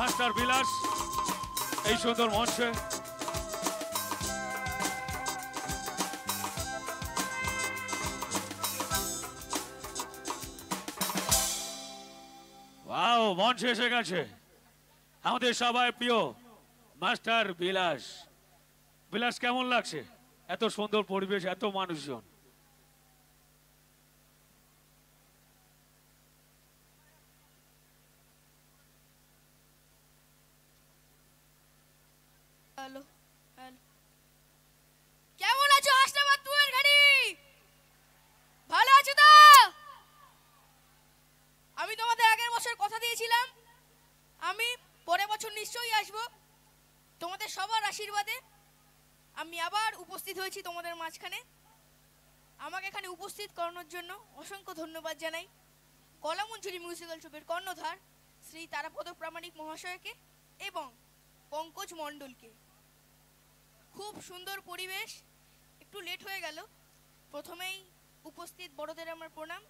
Master বিলাস এই সুন্দর মঞ্চে। ওয়াও, মঞ্চে এসে গেছে আমাদের সবাই প্রিয় মাস্টার বিলাস। বিলাস, কেমন লাগছে? এত সুন্দর পরিবেশ, এত মানুষজন। হ্যালো হ্যালো, কেমন আছো হাসনাবাদ তুয়ের ঘাড়ি? ভালো আছো তো? আমি তোমাদের আগের বছর কথা দিয়েছিলাম আমি পরের বছর নিশ্চয়ই আসব। তোমাদের সবার আশীর্বাদে আমি আবার উপস্থিত হয়েছি তোমাদের মাঝখানে। আমাকে এখানে উপস্থিত করানোর জন্য অসংখ্য ধন্যবাদ জানাই কলামঞ্জুরি মিউজিক্যাল ট্রুপের কর্ণধার শ্রী তারাপদ প্রামাণিক মহাশয়কে এবং পঙ্কজ মণ্ডলকে। খুব সুন্দর পরিবেশ। একটু লেট হয়ে গেল। প্রথমেই উপস্থিত বড়দের আমার প্রণাম,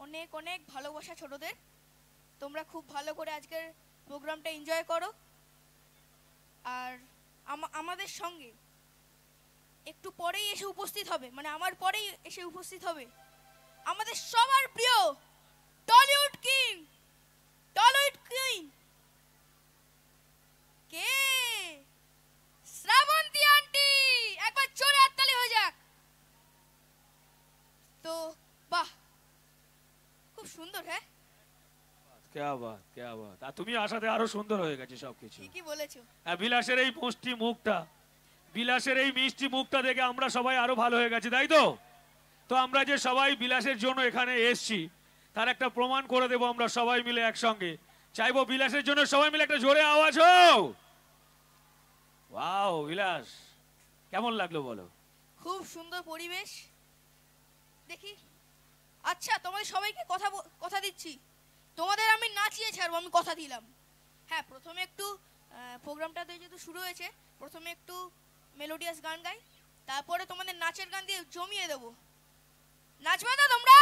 অনেক অনেক ভালোবাসা ছোটদের। তোমরা খুব ভালো করে আজকের প্রোগ্রামটা এনজয় করো। আর আমাদের সঙ্গে একটু পরেই এসে উপস্থিত হবে, মানে আমার পরেই এসে উপস্থিত হবে আমাদের সবার প্রিয় টলিউড কিং কে? শ্রাবন্তী আন্টি। একবার জোরে হাততালি হয়ে যাক তো। বাহ, খুব সুন্দর। হ্যাঁ, क्या बात, क्या बात। আর তুমি আসাতে আরো সুন্দর হয়ে গেছে সবকিছু। ঠিকই বলেছো। বিলাসের এই মিষ্টি মুখটা, বিলাসের এই মিষ্টি মুখটা দেখে আমরা সবাই আরো ভালো হয়ে গেছি, তাই তো? তো আমরা যে সবাই বিলাসের জন্য এখানে এসছি তার একটা প্রমাণ করে দেব আমরা সবাই মিলে একসঙ্গে। চাইবো বিলাসের জন্য সবাই মিলে একটা জোরে আওয়াজ হোক। ওয়াও বিলাস, কেমন লাগলো বলো? খুব সুন্দর পরিবেশ। দেখি, আচ্ছা তোমাদের সবাইকে কথা দিচ্ছি, তোমাদের আমি নাচিয়ে ছাড়বো, আমি কথা দিলাম। হ্যাঁ, প্রথমে একটু প্রোগ্রামটাতে যেহেতু শুরু হয়েছে, প্রথমে একটু মেলোডিয়াস গান গাই, তারপরে তোমাদের নাচের গান দিয়ে জমিয়ে দেবো। নাচবে তো তোমরা?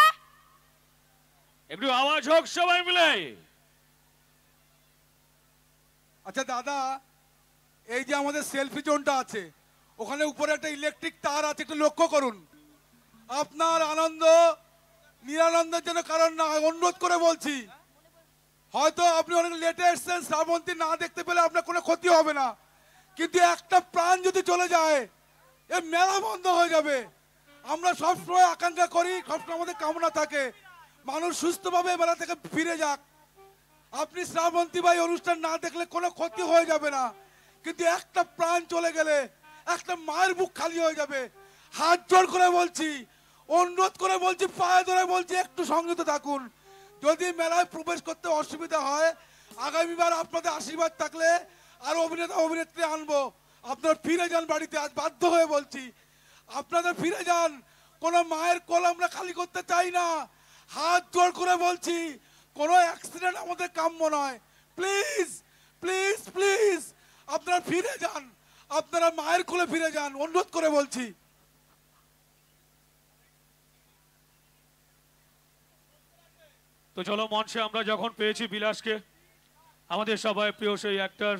একটু আওয়াজ হোক সবাই মিলে। আচ্ছা দাদা, এই যে আমাদের সেলফি জোনটা আছে, ওখানে উপরে একটা ইলেকট্রিক তার আছে, একটু লক্ষ্য করুন। আপনার আনন্দ নিরানন্দের জন্য কারণ না, অনুরোধ করে বলছি। হয়তো আপনি অনেক লেটে এসছেন, শ্রাবন্তী না দেখতে পেলে আপনার কোনো ক্ষতি হবে না, কিন্তু একটা প্রাণ যদি চলে যায় এ মেলা বন্ধ হয়ে যাবে। আমরা সবসময় আকাঙ্ক্ষা করি, সবসময় আমাদের কামনা থাকে মানুষ সুস্থভাবে মেলা থেকে ফিরে যাক। আপনি শ্রাবন্তী ভাই অনুষ্ঠান না দেখলে কোনো ক্ষতি হয়ে যাবে না, কিন্তু একটা প্রাণ চলে গেলে একটা মায়ের বুক খালি হয়ে যাবে। হাত জোড় করে বলছি, অনুরোধ করে বলছি, পায়ে ধরে বলছি, একটু সংযত থাকুন। যদি মেলায় প্রবেশ করতে অসুবিধা হয়, আগামীবার আপনাদের আশীর্বাদ থাকলে আর অভিনেতা অভিনেত্রী আনবো। আপনারা ফিরে যান বাড়িতে, আজ বাধ্য হয়ে বলছি আপনাদের ফিরে যান। কোনো মায়ের কোল আমরা খালি করতে চাই না। হাত জোড় করে বলছি, কোনো অ্যাক্সিডেন্ট আমাদের কাম্য নয়। প্লিজ প্লিজ প্লিজ আপনারা ফিরে যান, আপনারা মায়ের কোলে ফিরে যান, অনুরোধ করে বলছি। তো চলো, মঞ্চে আমরা যখন পেয়েছি বিলাসকে, আমাদের সবাই প্রিয় সেই অ্যাক্টর,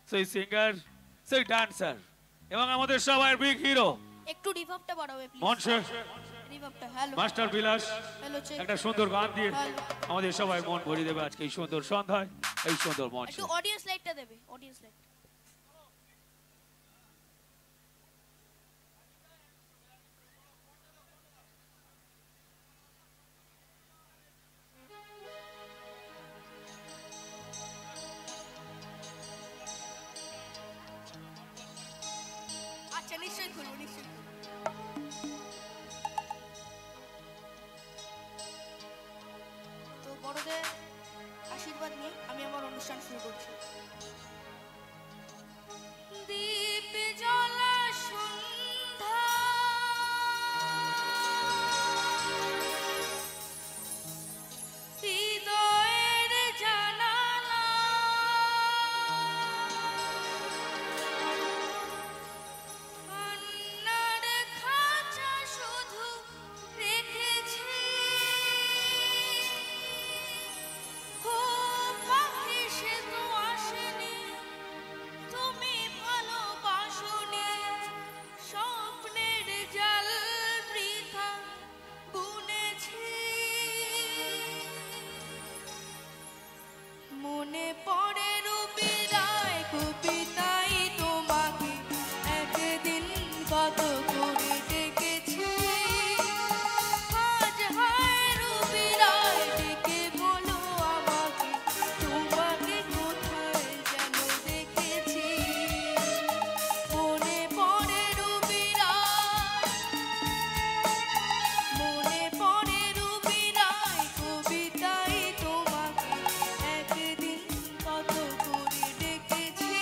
সেই সিঙ্গার, সেই ডান্সার এবং আমাদের সবার বিগ হিরো, একটু রিভার্বটা বাড়াবে প্লিজ। মঞ্চে রিভার্বটা। হ্যালো মাস্টার বিলাস হ্যালো, চেক। একটা সুন্দর গান দিয়ে আমাদের সবাই মন ভরিয়ে দেবে আজকে এই সুন্দর সন্ধ্যায়, এই সুন্দর মঞ্চে। একটু অডিয়েন্স লাইটটা দেবে, অডিয়েন্স লাইট। আচ্ছা, নিশ্চয়ই খুলবো, নিশ্চয়ই খুলবো। তো বড়দের আশীর্বাদ নিয়ে আমি আমার অনুষ্ঠান শুরু করছি। দীপ জ্বলা সন্ধ্যা, হৃদয়ের জানালা, কান্নার খাঁচা শুধু রেখেছি। ও পাখি সে তো মনে পড়ে রুবি রায় কবিতায় তোমাকে একদিন কত করে ডেকেছি। আজ হায় রুবি রায় ডেকে বলো আমাকে তোমাকে কোথায় যেন দেখেছি। মনে পড়ে রুবি রায়, মনে পড়ে রুবি রায় কবিতায় তোমাকে একদিন কত করে ডেকেছি।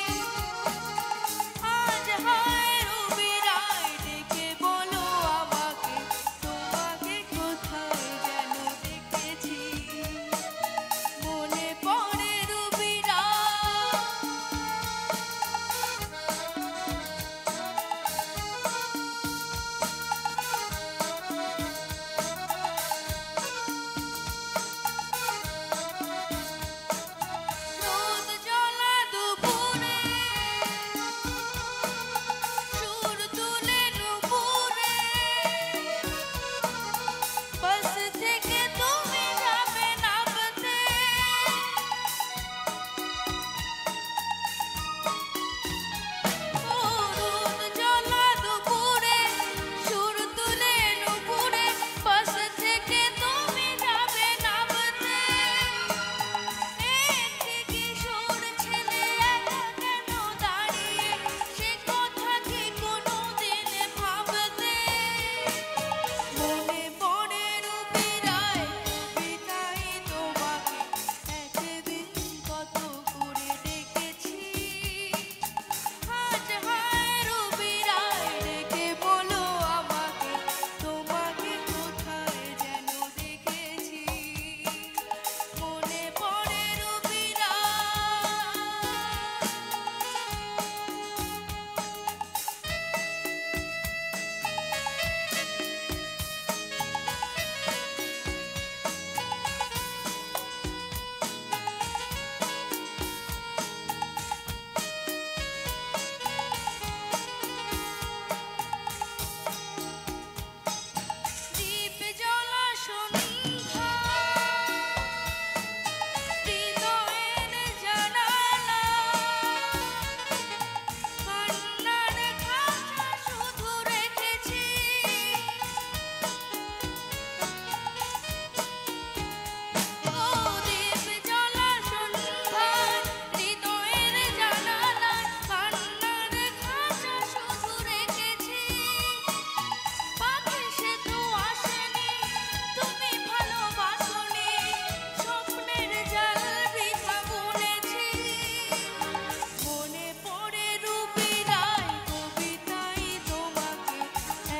আজ হায় রুবি রায় ডেকে বলো আমাকে তোমাকে কোথায় যেন দেখেছি। মনে পড়ে রুবি রায়। রোদ জ্বলা দুপুরে সুর তুলে নুপুরে বাস থেকে তুমি যাবে নামতে। ও রোদ জ্বলা দুপুরে সুর তুলে নুপুরে বাস থেকে তুমি যাবে নামতে। একটি কিশোর ছেলে একা কেন দাঁড়িয়ে সে কথা কি কোনোদিন ভাবতে। মনে পড়ে রুবি রায় কবিতায় তোমাকে একদিন কত করে ডেকেছি। আজ হায় রুবি রায় ডেকে বলো আমাকে তোমাকে কোথায় যেন দেখেছি। মনে পড়ে রুবি দীপ জ্বলা সন্ধ্যা হৃদয়ের জানালা কান্নার খাঁচা শুধু রেখেছি। ও দীপ জ্বলা সন্ধ্যা হৃদয়ের জানালা কান্নার খাঁচা শুধু রেখেছি। পাখি সে তো আসেনি তুমি ভালোবাসোনি স্বপ্নের জাল বৃথা বুনেছি। মনে পড়ে রুবি রায় কবিতায় তোমাকে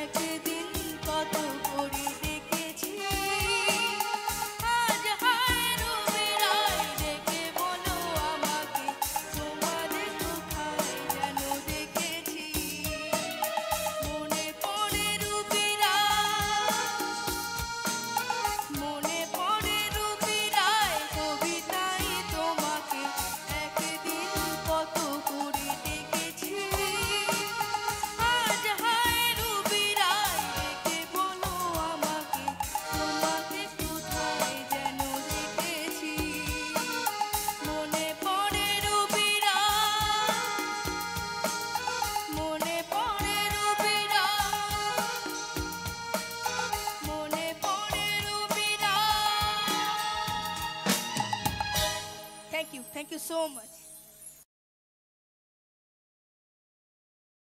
একদিন কত করে ডেকেছি। আজ হায় রুবি রায় ডেকে বলো আমাকে তোমাদের কোথায় যেন দেখেছি। মনে পড়ে রুবি রায়, মনে পড়ে রুবি রায় কবিতায় তোমাকে একদিন কত করে ডেকেছি। আজ হায় রুবি রায় ডেকে বলো আমাকে তোমাকে কোথায় যেন দেখেছি। মনে পড়ে রুবি রায়, মনে পড়ে রুবি রায়, মনে পড়ে Ruby Roy. Thank you so much.